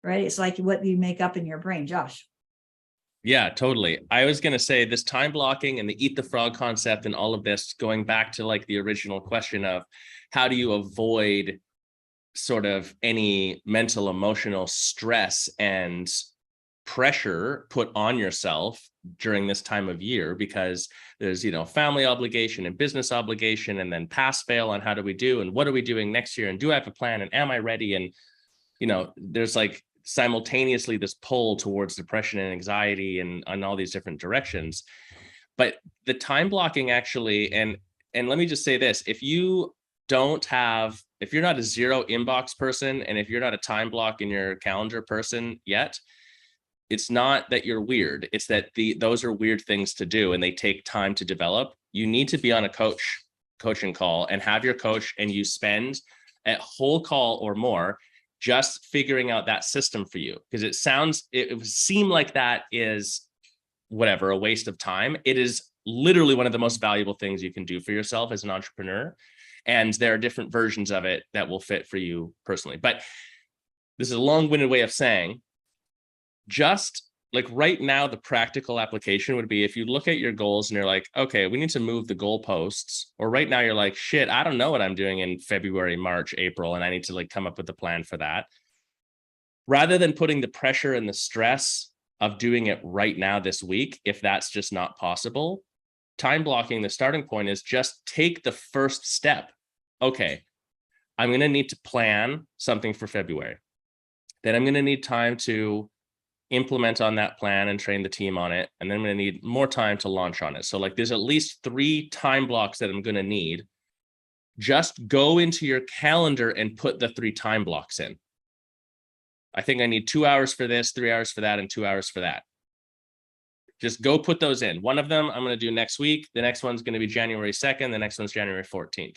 right? It's like what you make up in your brain, Josh. Yeah, totally. I was going to say this time blocking and the eat the frog concept and all of this, going back to like the original question of how do you avoid sort of any mental, emotional stress and pressure put on yourself during this time of year, because there's, you know, family obligation and business obligation, and then pass fail on how do we do and what are we doing next year, and do I have a plan, and am I ready? And, you know, there's like simultaneously this pull towards depression and anxiety and all these different directions. But the time blocking actually, and let me just say this, if you're not a zero inbox person, and if you're not a time block in your calendar person yet, it's not that you're weird. It's that those are weird things to do and they take time to develop. You need to be on a coaching call and have your coach, and you spend a whole call or more just figuring out that system for you. Because it would seem like that is whatever, a waste of time. It is literally one of the most valuable things you can do for yourself as an entrepreneur. And there are different versions of it that will fit for you personally. But this is a long-winded way of saying, just like right now, the practical application would be if you look at your goals and you're like, okay, we need to move the goalposts. Or right now you're like, shit, I don't know what I'm doing in February, March, April, and I need to like come up with a plan for that. Rather than putting the pressure and the stress of doing it right now this week, if that's just not possible, time blocking, the starting point is just take the first step. Okay, I'm going to need to plan something for February. Then I'm going to need time to implement on that plan and train the team on it. And then I'm going to need more time to launch on it. So like there's at least 3 time blocks that I'm going to need. Just go into your calendar and put the 3 time blocks in. I think I need 2 hours for this, 3 hours for that, and 2 hours for that. Just go put those in. One of them I'm going to do next week. The next one's going to be January 2nd. The next one's January 14th.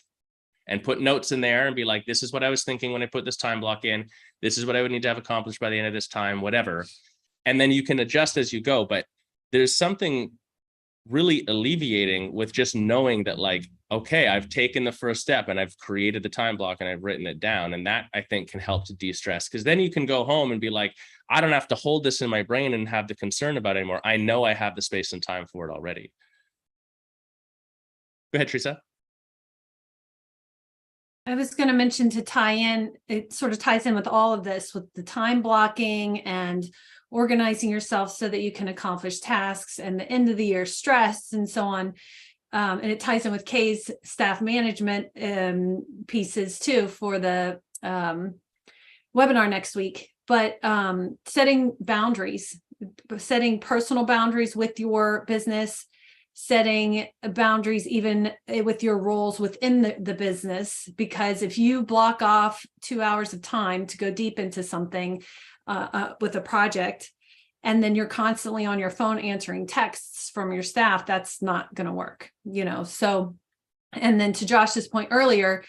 And put notes in there and be like, this is what I was thinking when I put this time block in. This is what I would need to have accomplished by the end of this time, whatever. And then you can adjust as you go. But there's something really alleviating with just knowing that, like, okay, I've taken the first step and I've created the time block and I've written it down. And that, I think, can help to de-stress, because then you can go home and be like, I don't have to hold this in my brain and have the concern about it anymore. I know I have the space and time for it already. Go ahead, Teresa. I was going to mention to tie in, it sort of ties in with all of this, with the time blocking and organizing yourself so that you can accomplish tasks and the end of the year stress and so on. And it ties in with Kay's staff management pieces too for the webinar next week. But setting boundaries, setting personal boundaries with your business, setting boundaries even with your roles within the business, because if you block off 2 hours of time to go deep into something with a project, and then you're constantly on your phone answering texts from your staff, that's not going to work, so. And then to Josh's point earlier,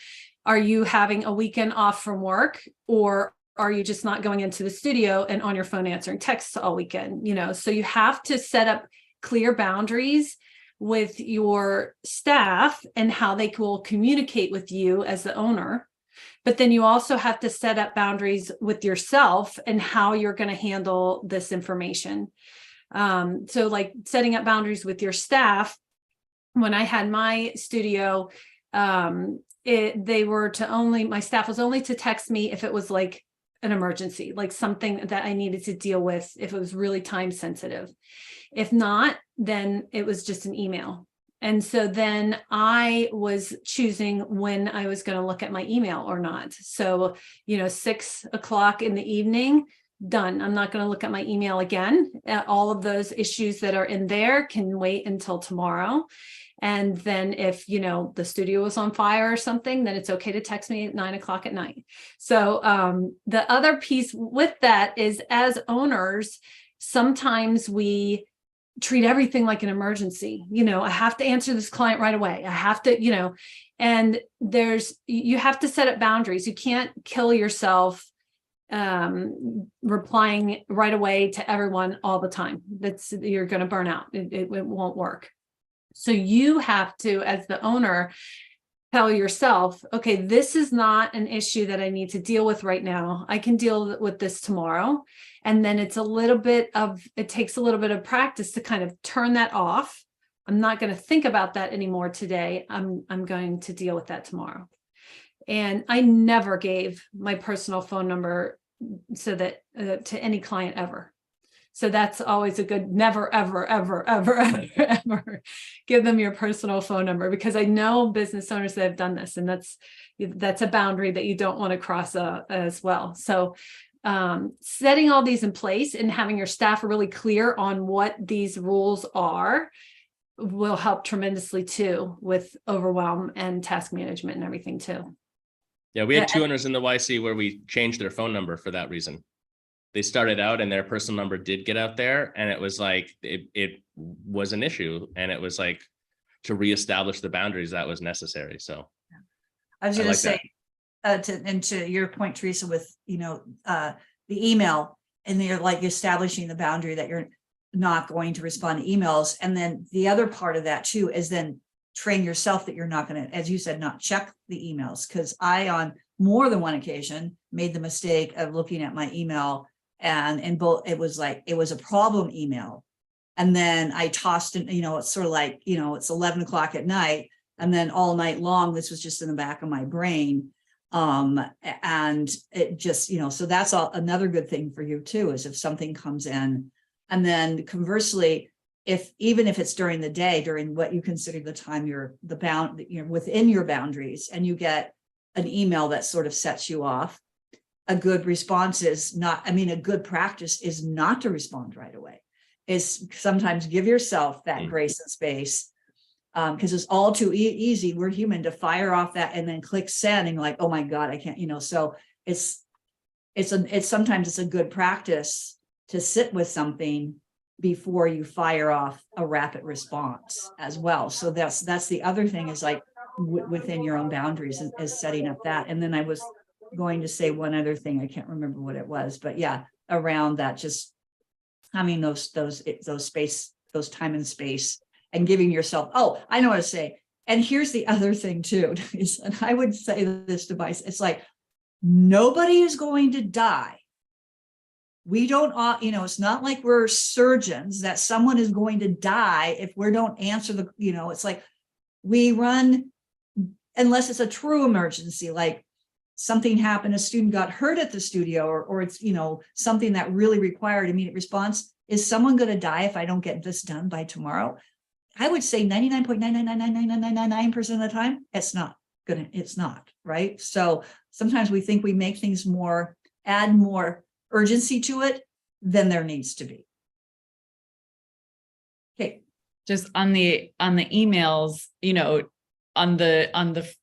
are you having a weekend off from work, or are you just not going into the studio and on your phone answering texts all weekend? So you have to set up clear boundaries with your staff and how they will communicate with you as the owner. But then you also have to set up boundaries with yourself and how you're going to handle this information. So like setting up boundaries with your staff. When I had my studio, my staff was only to text me if it was like an emergency, like something that I needed to deal with, if it was really time sensitive. If not, then it was just an email. And so then I was choosing when I was going to look at my email or not. So, 6 o'clock in the evening, done. I'm not going to look at my email again. All of those issues that are in there can wait until tomorrow. And then if, the studio was on fire or something, then it's okay to text me at 9 o'clock at night. So the other piece with that is, as owners, sometimes we treat everything like an emergency. I have to answer this client right away. I have to, and you have to set up boundaries. You can't kill yourself replying right away to everyone all the time. You're going to burn out. It won't work. So you have to, as the owner, tell yourself, okay, this is not an issue that I need to deal with right now. I can deal with this tomorrow. And then it takes a little bit of practice to kind of turn that off. I'm not going to think about that anymore today. I'm going to deal with that tomorrow. And I never gave my personal phone number so that to any client ever. So that's always a good, never, ever, ever, ever, ever, ever give them your personal phone number, because I know business owners that have done this, and that's a boundary that you don't want to cross as well. So setting all these in place and having your staff really clear on what these rules are will help tremendously too, with overwhelm and task management and everything too. Yeah, we had two owners in the YC where we changed their phone number for that reason. They started out and their personal number did get out there, and it was like it was an issue, and it was like to reestablish the boundaries that was necessary. So I was going to say, to your point, Teresa, with the email, and you're like establishing the boundary that you're not going to respond to emails, and then the other part of that too is then train yourself that you're not going to, as you said, not check the emails. Because I, on more than one occasion, made the mistake of looking at my email, and in both, it was a problem email, and then I tossed it. It's sort of like it's 11 o'clock at night, and then all night long this was just in the back of my brain, and it just so that's another good thing for you too, is if something comes in, and then conversely, even if it's during the day, during what you consider the time you're within your boundaries, and you get an email that sort of sets you off, a good response is a good practice is not to respond right away. Is sometimes give yourself that grace and space, because it's all too easy. We're human to fire off that and then click send and like, oh my God, I can't, so it's sometimes a good practice to sit with something before you fire off a rapid response as well. So that's the other thing, is like within your own boundaries is setting up that. And then I was going to say one other thing, I can't remember what it was, but yeah, around that, just having those space, those time and space, and giving yourself, I know what to say. And here's the other thing too, and I would say this device, it's like, nobody is going to die. We don't, it's not like we're surgeons that someone is going to die if we don't answer it's like we run unless it's a true emergency, like something happened, a student got hurt at the studio, or it's, something that really required immediate response. Is someone going to die if I don't get this done by tomorrow? I would say 99.9999999% of the time, it's not, right? So sometimes we think we make things add more urgency to it than there needs to be. Okay. Just on the emails, on the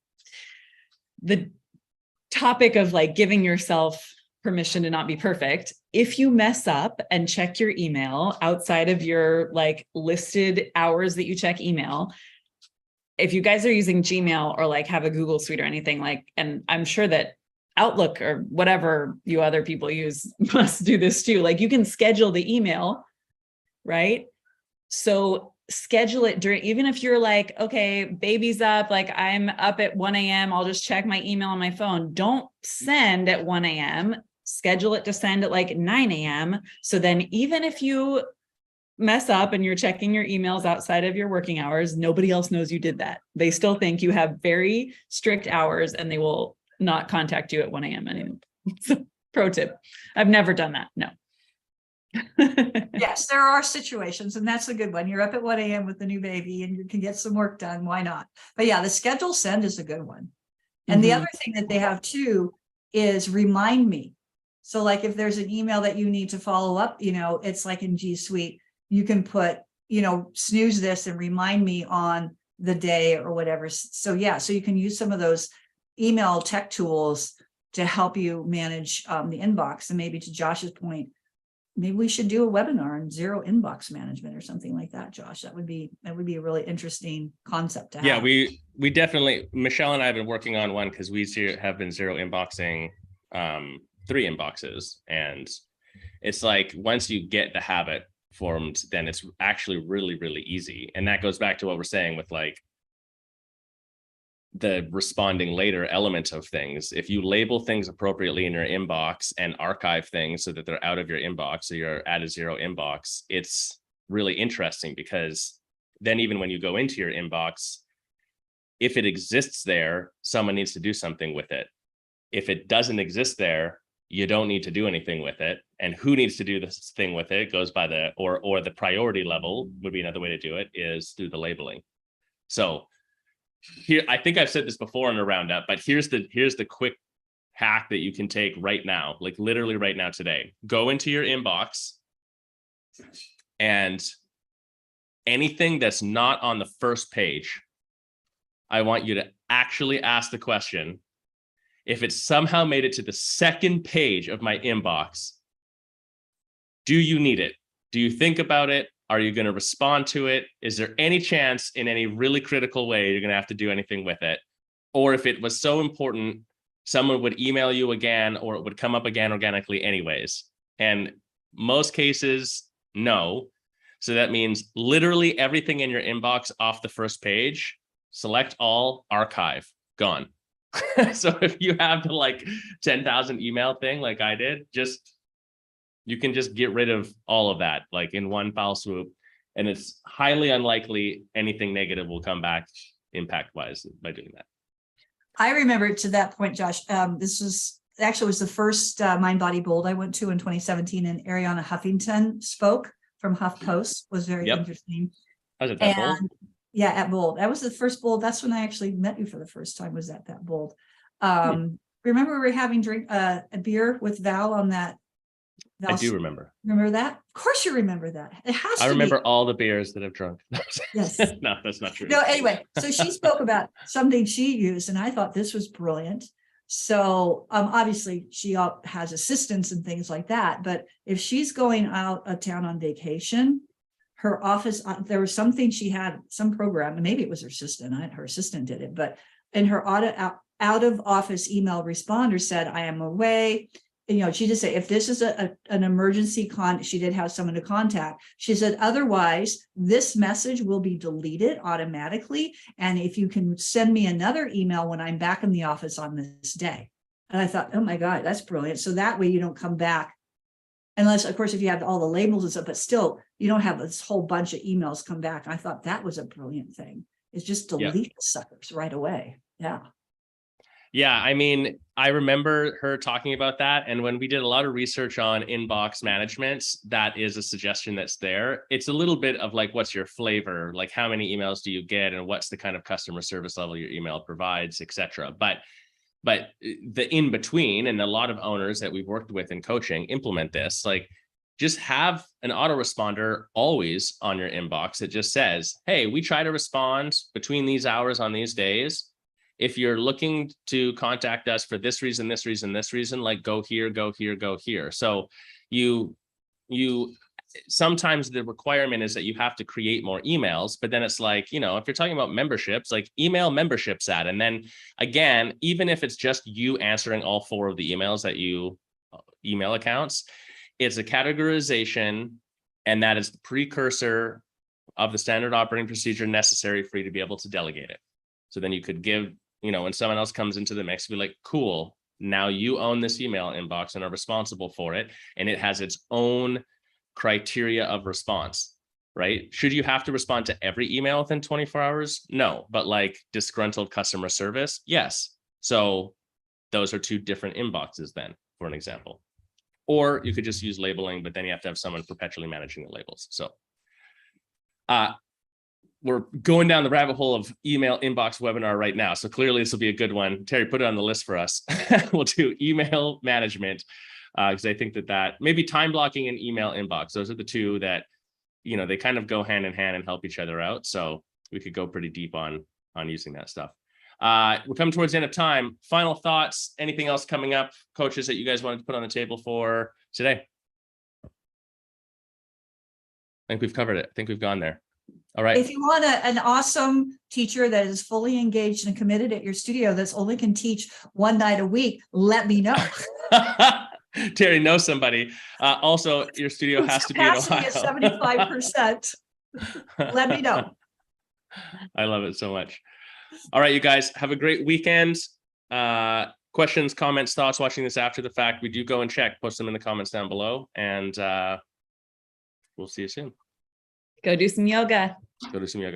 topic of like giving yourself permission to not be perfect. If you mess up and check your email outside of your like listed hours that you check email, if you guys are using Gmail or like have a Google Suite or anything like, and I'm sure that Outlook or whatever you other people use must do this too. Like you can schedule the email, right? So schedule it during, even if you're like, okay, baby's up, like I'm up at 1 a.m. I'll just check my email on my phone. Don't send at 1 a.m. Schedule it to send at like 9 a.m. So then even if you mess up and you're checking your emails outside of your working hours, nobody else knows you did that. They still think you have very strict hours and they will not contact you at 1 a.m. anymore. So, pro tip. I've never done that. No. Yes, there are situations, and that's a good one. You're up at 1 a.m. with the new baby and you can get some work done. Why not? But yeah, the schedule send is a good one. And the other thing that they have too is remind me. So like if there's an email that you need to follow up, it's like in G Suite, you can put, snooze this and remind me on the day or whatever. So yeah, so you can use some of those email tech tools to help you manage the inbox. And maybe to Josh's point, maybe we should do a webinar on zero inbox management or something like that, Josh. That would be a really interesting concept to have. Yeah, we definitely, Michelle and I have been working on one because we have been zero inboxing 3 inboxes. And it's like, once you get the habit formed, then it's actually really, really easy. And that goes back to what we're saying with like the responding later element of things. If you label things appropriately in your inbox and archive things so that they're out of your inbox, so you're at a zero inbox, it's really interesting because then even when you go into your inbox, if it exists there, someone needs to do something with it. If it doesn't exist there, you don't need to do anything with it. And who needs to do this thing with it goes by the, or the priority level would be another way to do it, is through the labeling. So here, I think I've said this before in a roundup, but here's the quick hack that you can take right now, like literally right now today. Go into your inbox and anything that's not on the first page, I want you to actually ask the question, if it somehow made it to the second page of my inbox, do you need it? Do you think about it? Are you going to respond to it? Is there any chance in any really critical way you're going to have to do anything with it? Or if it was so important, someone would email you again, or it would come up again organically anyways. And most cases, no. So that means literally everything in your inbox off the first page, select all, archive, gone. So if you have the like 10,000 email thing like I did, you can just get rid of all of that like in one foul swoop, and it's highly unlikely anything negative will come back impact wise by doing that. I remember to that point, Josh, this was the first Mind Body Bold I went to in 2017, and Ariana Huffington spoke from HuffPost. Was very interesting. I was at that Bold? Yeah, at Bold. That was the first Bold. That's when I actually met you for the first time, was at that Bold. Remember we were having a beer with Val on that. Val, I do remember. Remember that? Of course you remember that. It has to I remember all the beers that I've drunk. Yes. No, that's not true. No, anyway, so she spoke about something she used, and I thought this was brilliant. So obviously she has assistants and things like that, but if she's going out of town on vacation, her office, there was something she had, some program, and maybe it was her assistant did it, but in her out of office email responder said, I am away. And, she just said, if this is an emergency she did have someone to contact. She said, otherwise, this message will be deleted automatically. And if you can send me another email when I'm back in the office on this day. And I thought, oh my God, that's brilliant. So that way you don't come back. Unless, of course, if you have all the labels and stuff, but still, you don't have this whole bunch of emails come back. And I thought that was a brilliant thing. Is just delete the suckers right away. Yeah. Yeah, I mean, I remember her talking about that. And when we did a lot of research on inbox management, that is a suggestion that's there. It's a little bit of like, what's your flavor? Like, how many emails do you get? And what's the kind of customer service level your email provides, et cetera. But the in between, and a lot of owners that we've worked with in coaching implement this, like, just have an autoresponder always on your inbox. It just says, hey, we try to respond between these hours on these days. If you're looking to contact us for this reason, this reason, this reason, like, go here, go here, go here. So you sometimes the requirement is that you have to create more emails, but then it's like, if you're talking about memberships, like, email memberships at, and then again, even if it's just you answering all 4 of the emails that you email accounts, it's a categorization, and that is the precursor of the standard operating procedure necessary for you to be able to delegate it. So then you could give, when someone else comes into the mix, be like, cool, now you own this email inbox and are responsible for it. And it has its own criteria of response, right? Should you have to respond to every email within 24 hours? No, but like disgruntled customer service, yes. So those are 2 different inboxes then, for an example. Or you could just use labeling, but then you have to have someone perpetually managing the labels. So we're going down the rabbit hole of email inbox webinar right now. So clearly this will be a good one. Terry, put it on the list for us. We'll do email management, because I think that maybe time blocking and email inbox, those are the 2 that, they kind of go hand in hand and help each other out. So we could go pretty deep on using that stuff. We're coming towards the end of time. Final thoughts, anything else coming up, coaches, that you guys wanted to put on the table for today? I think we've covered it. I think we've gone there. All right. If you want an awesome teacher that is fully engaged and committed at your studio that's only can teach 1 night a week, let me know. Terry knows somebody. Also, your studio has to be in Ohio. Capacity is 75%. Let me know. I love it so much. All right, you guys, have a great weekend. Questions, comments, thoughts watching this after the fact, we do go and check. Post them in the comments down below, and we'll see you soon. Go do some yoga. Go do some yoga.